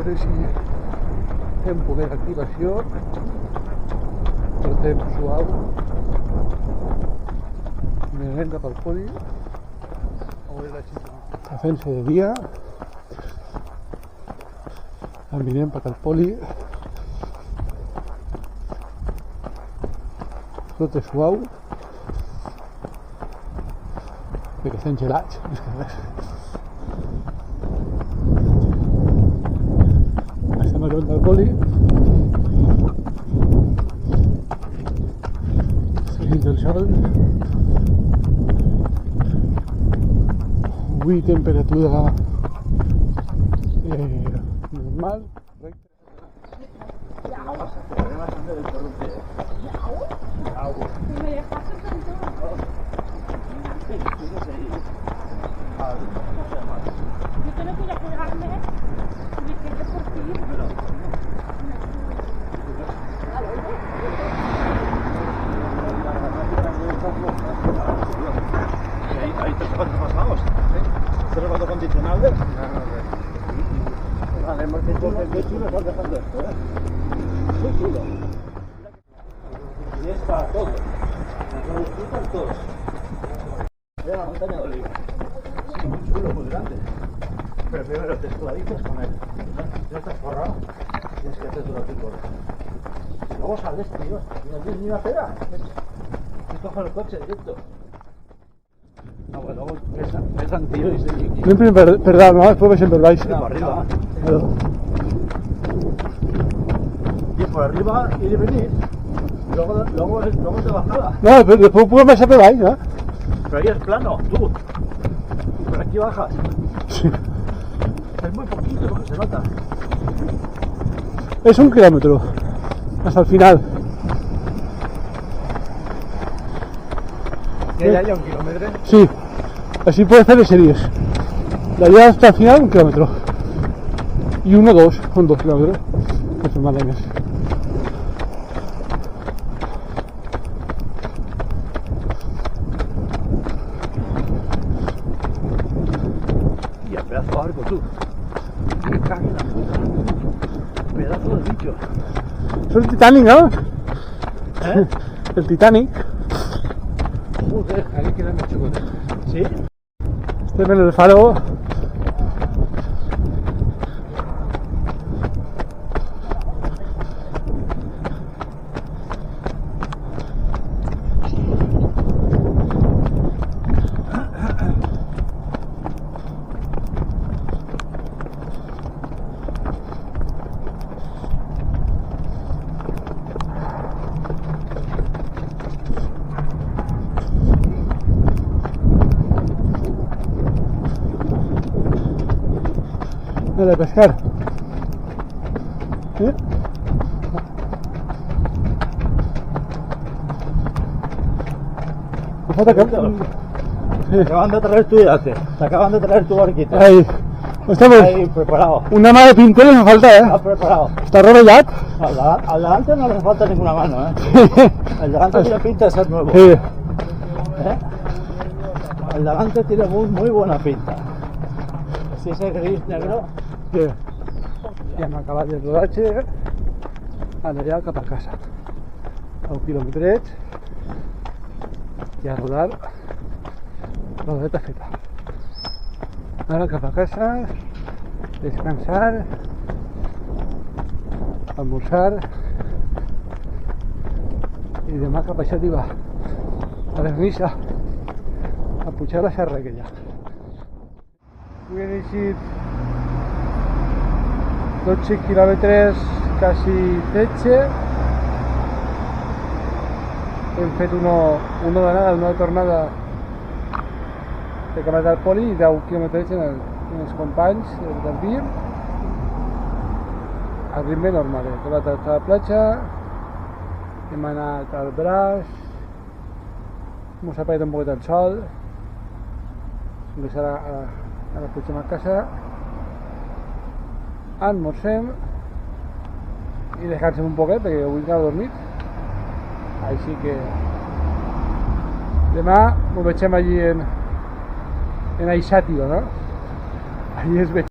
veure si fem poder d'activació, portem suau, i anem cap al poli, a veure la gent. Fent-se de dia, anirem cap al poli, tot és suau, perquè estem gelats, més que res. Estem a davant del poli, seguint el sol, avui temperatura normal, recta. Yo tengo que ir a pegarme y que es por ti. Hay 3 o 4 pasados. 3 o 4 condicionales. Vale, hemos hecho el chulo, estás dejando esto, muy chulo. Y es para todos. Nos disfrutan todos. Mira la montaña de Oliva. Sí, muy chulo, muy grande. Pero primero te esclavizas con él. Ya estás forrado. Tienes que hacer todo aquí por. Luego sales, tío. No tienes ni una pera. Te coges el coche directo. No, bueno, pesan, tío, y se... Sempre per dalt, no? Després baixem per baix. Por arriba. Y por arriba ir y venir. Luego de bajada. No, després podem baixar per baix, no? Pero ahí es plano, tú. Por aquí bajas. Sí. Es muy poquito lo que se nota. Es 1 kilómetro, hasta el final. ¿Y hay allá 1 kilómetro? Sí, así puedes hacer de series. De allá hasta el final 1 kilómetro. Y 1 o 2, son 2 kilómetros. Que son más de mes. Y el pedazo de barco, tú. Me cago en la puta. Pedazo de bicho. Es el Titanic, ¿no? ¿Eh? El Titanic. Joder, aquí queda mucho con él. ¿Sí? Este es el faro. De pescar. ¿Sí? Me falta que... Te acaban de traer tu yate. Te acaban de traer tu barquita. Ahí. Estamos. Ahí, preparado. Una mà de pintor me falta, Está preparado. Está rodellat. Al delante no le falta ninguna mano, ¿eh? El delante tiene pinta de ser nuevo. Sí. ¿Eh? El delante tiene muy buena pinta. Si ese gris negro... Sí. Ja hem acabat el rodatge. Ara ja cap a casa. A 1 quilometret. I a rodar. Rodeta feta. Ara cap a casa. Descansar. Almorzar. I demà cap a Xàtiva. A l'Ernissa. A pujar la serra aquella. Avui he eixit 12 kilómetros, casi 13. Hem fet uno d'anada, una de tornada de camat al poli i 10 quilòmetres en els companys del BIR. Al ritme normal, he tornat a la platja, hem anat al braç, mos ha parat un poquet el sol, ara pugem a casa, almorcem i descansem un poquet perquè avui encara he dormit, així que demà ho veiem allí en Aixàtio, no? Allí es veig.